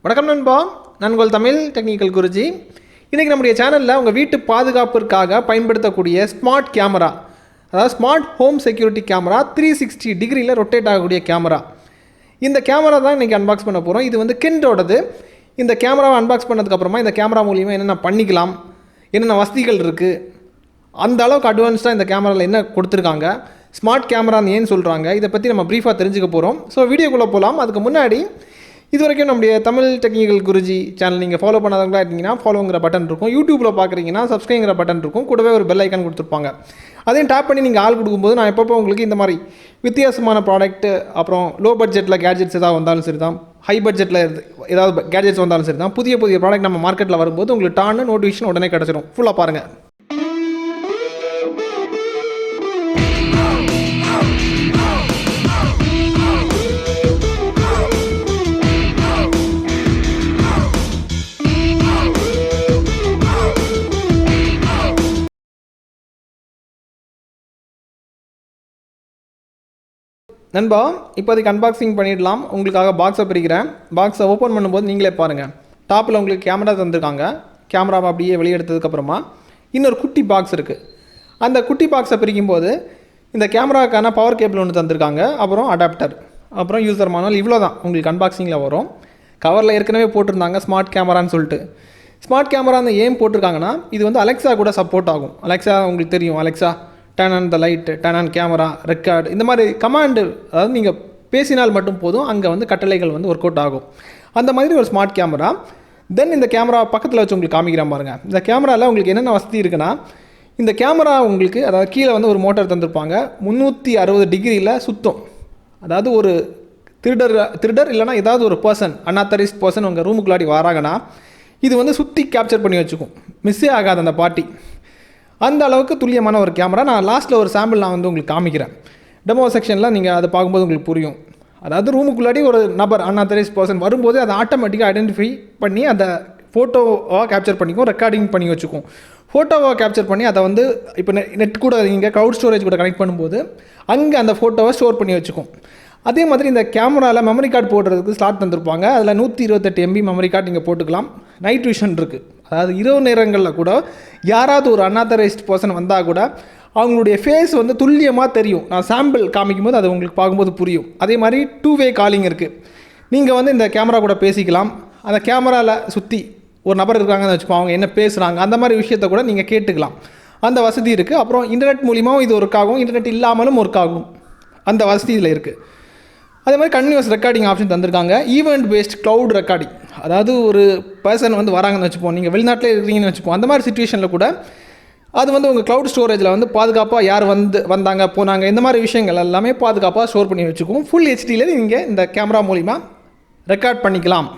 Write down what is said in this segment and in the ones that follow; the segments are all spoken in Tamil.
வணக்கம் நண்பா, நான் உங்கள் தமிழ் டெக்னிக்கல் குருஜி. இன்றைக்கி நம்முடைய சேனலில் உங்கள் வீட்டு பாதுகாப்பிற்காக பயன்படுத்தக்கூடிய ஸ்மார்ட் கேமரா, அதாவது ஸ்மார்ட் ஹோம் செக்யூரிட்டி கேமரா 360 டிகிரியில் ரொட்டேட் ஆகக்கூடிய கேமரா. இந்த கேமரா தான் இன்றைக்கி அன்பாக்ஸ் பண்ண போகிறோம். இது வந்து கெண்டோடது. இந்த கேமராவை அன்பாக்ஸ் பண்ணதுக்கப்புறமா இந்த கேமரா மூலிமா என்னென்ன பண்ணிக்கலாம், என்னென்ன வசதிகள் இருக்குது, அந்த அளவுக்கு அட்வான்ஸ்டாக இந்த கேமராவில் என்ன கொடுத்துருக்காங்க, ஸ்மார்ட் கேமரான்னு ஏன்னு சொல்கிறாங்க, இதை பற்றி நம்ம ப்ரீஃபாக தெரிஞ்சுக்க போகிறோம். ஸோ வீடியோக்குள்ளே போகலாம். அதுக்கு முன்னாடி இது வரைக்கும் நம்முடைய தமிழ் டெக்னிக்கல் குருஜி சேனல் நீங்கள் ஃபாலோ பண்ணாதவங்களா இருக்கீங்கன்னா ஃபாலோங்கிற பட்டன் இருக்கும். யூடியூப்பில் பார்க்குறீங்கன்னா சப்ஸ்கிரைங்கிற பட்டன் இருக்கும். கூடவே ஒரு பெல் ஐக்கான் கொடுத்துருப்பாங்க. அதையும் டேப் பண்ணி நீங்கள் ஆள் கொடுக்கும்போது நான் எப்பப்போ உங்களுக்கு இந்த மாதிரி வித்தியாசமான ப்ராடக்ட்டு, அப்புறம் லோ பட்ஜெட்டில் கேட்ஜெட்ஸ் ஏதாவது வந்தாலும் சரி தான், ஹை பட்ஜெட்டில் ஏதாவது கேட்ஜெட்ஸ் வந்தாலும் சரி தான், புதிய ப்ராடக்ட் நம்ம மார்க்கெட்டில் வரும்போது உங்களுக்கு டான்னு நோட்டிஃபிகேஷன் உடனே கிடச்சிடும். ஃபுல்லாக பாருங்கள். நண்பா, இப்போதைக்கு அன்பாக்சிங் பண்ணிடலாம். உங்களுக்காக பாக்ஸை பிரிக்கிறேன். பாக்ஸை ஓப்பன் பண்ணும்போது நீங்களே பாருங்கள். டாப்பில் உங்களுக்கு கேமரா தந்துருக்காங்க. கேமராவை அப்படியே வெளியே எடுத்ததுக்கப்புறமா இன்னொரு குட்டி பாக்ஸ் இருக்குது. அந்த குட்டி பாக்ஸை பிரிக்கும்போது இந்த கேமராவுக்கான பவர் கேபிள் ஒன்று தந்திருக்காங்க, அப்புறம் அடாப்டர், அப்புறம் யூசர் மானுவல். இவ்வளோ தான் உங்களுக்கு அன்பாக்சிங்கில் வரும். கவரில் ஏற்கனவே போட்டிருந்தாங்க ஸ்மார்ட் கேமரான்னு சொல்லிட்டு. ஸ்மார்ட் கேமரா அந்த ஏன் போட்டிருக்காங்கன்னா, இது வந்து அலெக்ஸா கூட சப்போர்ட் ஆகும். அலெக்ஸா உங்களுக்கு தெரியும், Alexa turn on the light, turn on camera, record, இந்த மாதிரி கமாண்டு, அதாவது நீங்கள் பேசினால் மட்டும் போதும், அங்கே வந்து கட்டளைகள் வந்து ஒர்க் அவுட் ஆகும். அந்த மாதிரி ஒரு ஸ்மார்ட் கேமரா. தென் இந்த கேமரா பக்கத்தில் வச்சு உங்களுக்கு காமிக்கிறேன் பாருங்கள். இந்த கேமராவில் உங்களுக்கு என்னென்ன வசதி இருக்குன்னா, இந்த கேமரா உங்களுக்கு, அதாவது கீழே வந்து ஒரு மோட்டார் தந்திருப்பாங்க. 360 டிகிரியில் சுத்தம். அதாவது ஒரு திருடர் இல்லைனா ஏதாவது ஒரு பர்சன், அன்ஆத்தரைஸ்ட் பர்சன் உங்கள் ரூமுக்குள்ளாடி வராங்கன்னா இது வந்து சுற்றி கேப்சர் பண்ணி வச்சுக்கும். மிஸ்ஸே ஆகாது அந்த பார்ட்டி. அந்த அளவுக்கு துல்லியமான ஒரு கேமரா. நான் லாஸ்ட்டில் ஒரு சாம்பிள் வந்து உங்களுக்கு காமிக்கிறேன். டெமோ செக்ஷனில் நீங்கள் அதை பார்க்கும்போது உங்களுக்கு புரியும். அதாவது ரூமுக்குள்ளாடி ஒரு நபர், அன்ஆத்தரைஸ்ட் பர்சன் வரும்போது அதை ஆட்டோமேட்டிக்காக ஐடென்டிஃபை பண்ணி அந்த ஃபோட்டோவாக கேப்சர் பண்ணிக்கும், ரெக்கார்டிங் பண்ணி வச்சுக்கும். ஃபோட்டோவாக கேப்சர் பண்ணி அதை வந்து இப்போ நெட் கூட நீங்கள் க்ளவுட் ஸ்டோரேஜ் கூட கனெக்ட் பண்ணும்போது அங்கே அந்த ஃபோட்டோவை ஸ்டோர் பண்ணி வச்சுக்கும். அதே மாதிரி இந்த கேமராவில் மெமரி கார்டு போடுறதுக்கு ஸ்லாட் தந்திருப்பாங்க. அதில் 128 MB மெமரி கார்டு நீங்கள் போட்டுக்கலாம். நைட் விஷன் இருக்குது. அதாவது இரவு நேரங்களில் கூட யாராவது ஒரு அன்ஆத்தரைஸ்ட் பர்சன் வந்தால் கூட அவங்களுடைய ஃபேஸ் வந்து துல்லியமாக தெரியும். நான் சாம்பிள் காமிக்கும் போது அது உங்களுக்கு பார்க்கும்போது புரியும். அதே மாதிரி 2-வே காலிங் இருக்குது. நீங்கள் வந்து இந்த கேமரா கூட பேசிக்கலாம். அந்த கேமராவில் சுற்றி ஒரு நபர் இருக்காங்கன்னு வச்சுப்போம், அவங்க என்ன பேசுகிறாங்க, அந்த மாதிரி விஷயத்த கூட நீங்கள் கேட்டுக்கலாம். அந்த வசதி இருக்குது. அப்புறம் இன்டர்நெட் மூலிமாவும் இது ஒர்க் ஆகும், இன்டர்நெட் இல்லாமலும் ஒர்க் ஆகும். அந்த வசதி இதில் இருக்குது. அதே மாதிரி கன்டினியூஸ் ரெக்கார்டிங் ஆப்ஷன் தந்திருக்காங்க. Event based cloud recording. அதாவது ஒரு பர்சன் வந்து வராங்கன்னு வச்சுப்போம், நீங்கள் வெளிநாட்டில் இருக்கிறீங்கன்னு வச்சுப்போம், அந்த மாதிரி சிச்சுவேஷனில் கூட அது வந்து உங்கள் க்ளவுட் ஸ்டோரேஜில் வந்து பாதுகாப்பாக யார் வந்தாங்க போனாங்க, இந்த மாதிரி விஷயங்கள் எல்லாமே பாதுகாப்பாக ஸ்டோர் பண்ணி வச்சுக்கும். ஃபுல் ஹெச்டியில் நீங்கள் இந்த கேமரா மூலிமா ரெக்கார்ட் பண்ணிக்கலாம்.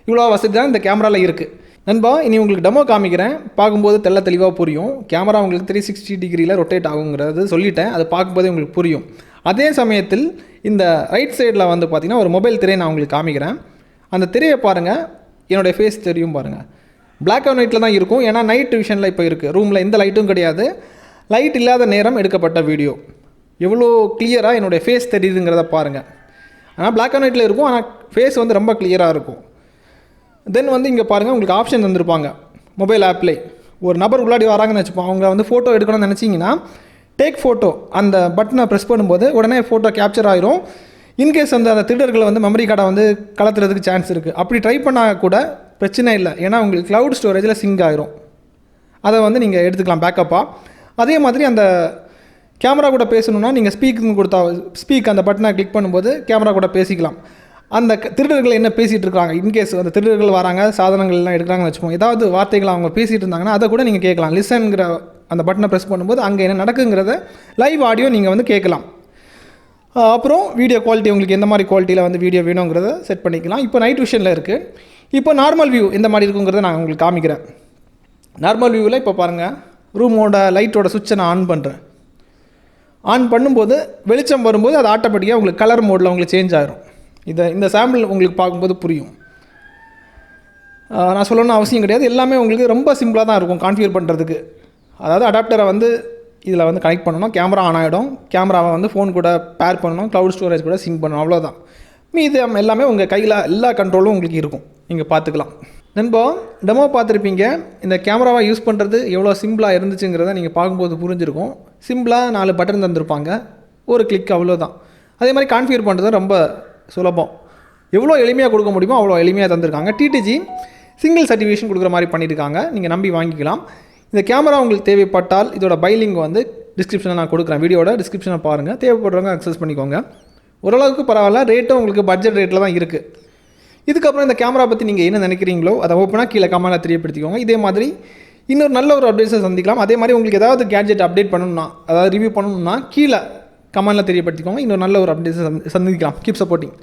இவ்வளோ வசதி தான் இந்த கேமராவில் இருக்குது. நண்பா, இனி உங்களுக்கு டெமோ காமிக்கிறேன். பார்க்கும்போது தெளிவாக புரியும். கேமரா உங்களுக்கு 360 டிகிரியில் ரொட்டேட் ஆகுங்கிறது சொல்லிட்டேன். அது பார்க்கும்போதே உங்களுக்கு புரியும். அதே சமயத்தில் இந்த ரைட் சைடில் வந்து பார்த்திங்கன்னா ஒரு மொபைல் திரையை நான் உங்களுக்கு காமிக்கிறேன். அந்த திரையை பாருங்கள். என்னுடைய ஃபேஸ் தெரியும் பாருங்கள். பிளாக் அண்ட் ஒயிட்டில் தான் இருக்கும். ஏன்னா நைட் விஷனில் இப்போ இருக்குது. ரூமில் எந்த லைட்டும் கிடையாது. லைட் இல்லாத நேரம் எடுக்கப்பட்ட வீடியோ. எவ்வளோ கிளியராக என்னுடைய ஃபேஸ் தெரியுதுங்கிறத பாருங்கள். ஆனால் பிளாக் அண்ட் ஒயிட்டில் இருக்கும், ஆனால் ஃபேஸ் வந்து ரொம்ப கிளியராக இருக்கும். தென் வந்து இங்கே பாருங்கள், உங்களுக்கு ஆப்ஷன் தந்திருப்பாங்க மொபைல் ஆப்லேயே. ஒரு நபர் உள்ளாடி வராங்கன்னு வச்சுப்போம், அவங்க வந்து ஃபோட்டோ எடுக்கணும்னு நினச்சிங்கன்னா டேக் ஃபோட்டோ அந்த பட்டனை ப்ரெஸ் பண்ணும்போது உடனே ஃபோட்டோ கேப்சர் ஆகிரும். இன்கேஸ் வந்து அந்த திருடர்களை வந்து மெமரி கார்டை வந்து கலத்துறதுக்கு சான்ஸ் இருக்குது. அப்படி ட்ரை பண்ணால் கூட பிரச்சனை இல்லை. ஏன்னா உங்களுக்கு க்ளவுட் ஸ்டோரேஜில் சிங்க் ஆகிரும். அதை வந்து நீங்கள் எடுத்துக்கலாம் பேக்கப்பாக. அதே மாதிரி அந்த கேமரா கூட பேசணுன்னா நீங்கள் ஸ்பீக் அந்த பட்டனை கிளிக் பண்ணும்போது கேமரா கூட பேசிக்கலாம். அந்த திருடர்கள் என்ன பேசிகிட்டு இருக்காங்க, இன்கேஸ் அந்த திருடர்கள் வராங்க, சாதனங்கள்லாம் எடுக்கிறாங்கன்னு வச்சுப்போம், ஏதாவது வார்த்தைகள் அவங்க பேசிகிட்டு இருந்தாங்கன்னா அதை கூட நீங்கள் கேட்கலாம். லிசன்கிற அந்த பட்டனை ப்ரெஸ் பண்ணும்போது அங்கே என்ன நடக்குங்கிறத லைவ் ஆடியோ நீங்கள் வந்து கேட்கலாம். அப்புறம் வீடியோ குவாலிட்டி உங்களுக்கு எந்த மாதிரி குவாலிட்டியில் வந்து வீடியோ வேணுங்கிறத செட் பண்ணிக்கலாம். இப்போ நைட் விஷனில் இருக்குது. இப்போ நார்மல் வியூ எந்த மாதிரி இருக்குங்கிறத நான் உங்களுக்கு காமிக்கிறேன். நார்மல் வியூவில் இப்போ பாருங்கள், ரூமோட லைட்டோட சுவிட்சை நான் ஆன் பண்ணுறேன். ஆன் பண்ணும்போது வெளிச்சம் வரும்போது அது ஆட்டோமேட்டிக்காக உங்களுக்கு கலர் மோடில் உங்களுக்கு சேஞ்ச் ஆகிரும். இந்த சாம்பிள் உங்களுக்கு பார்க்கும்போது புரியும். நான் சொல்லணும்னு அவசியம் கிடையாது. எல்லாமே உங்களுக்கு ரொம்ப சிம்பிளாக தான் இருக்கும் கான்ஃபிகர் பண்ணுறதுக்கு. அதாவது அடாப்டரை வந்து இதில் வந்து கனெக்ட் பண்ணணும், கேமரா ஆன் ஆகிடும். கேமராவை வந்து ஃபோன் கூட பேர் பண்ணணும், க்ளவுட் ஸ்டோரேஜ் கூட சிங்க் பண்ணணும், அவ்வளோதான். மீது எல்லாமே உங்கள் கையில் எல்லா கண்ட்ரோலும் உங்களுக்கு இருக்கும், நீங்கள் பார்த்துக்கலாம். நண்பா, டெமோ பார்த்துருப்பீங்க. இந்த கேமராவை யூஸ் பண்ணுறது எவ்வளோ சிம்பிளாக இருந்துச்சுங்கிறத நீங்கள் பார்க்கும்போது புரிஞ்சிருக்கும். சிம்பிளாக 4 பட்டன் தந்திருப்பாங்க, ஒரு கிளிக், அவ்வளோதான். அதே மாதிரி கான்ஃபிகர் பண்ணுறது ரொம்ப சுலபம். எவ்வளோ எளிமையாக கொடுக்க முடியுமோ அவ்வளோ எளிமையாக தந்திருக்காங்க. டிடிஜி சிங்கிள் சர்டிஃபிகேஷன் கொடுக்குற மாதிரி பண்ணியிருக்காங்க, நீங்கள் நம்பி வாங்கிக்கலாம். இந்த கேமரா உங்களுக்கு தேவைப்பட்டால் இதோட பை லிங்க் வந்து டிஸ்கிரிப்ஷனில் நான் கொடுக்குறேன், வீடியோட டிஸ்கிரிப்ஷனை பாருங்கள். தேவைப்படுறவங்க அக்சஸ் பண்ணிக்கோங்க. ஓரளவுக்கு பரவாயில்ல, ரேட்டும் உங்களுக்கு பட்ஜெட் ரேட்டில் தான் இருக்குது. இதுக்கப்புறம் இந்த கேமரா பற்றி நீங்கள் என்ன நினைக்கிறீங்களோ அதை ஓப்பனாக கீழே கமெண்ட்டில் தெரியப்படுத்திக்கோங்க. இதே மாதிரி இன்னொரு நல்ல ஒரு அப்டேட்ஸை சந்திக்கலாம். அதே மாதிரி உங்களுக்கு ஏதாவது கேட்ஜெட் அப்டேட் பண்ணணும்னா, அதாவது ரிவ்யூ பண்ணணும்னா கீழே கமெண்ட்டில் தெரியப்படுத்திக்கோங்க. இன்னொரு நல்ல ஒரு அப்டேட்ஸை சந்திக்கலாம். Keep supporting.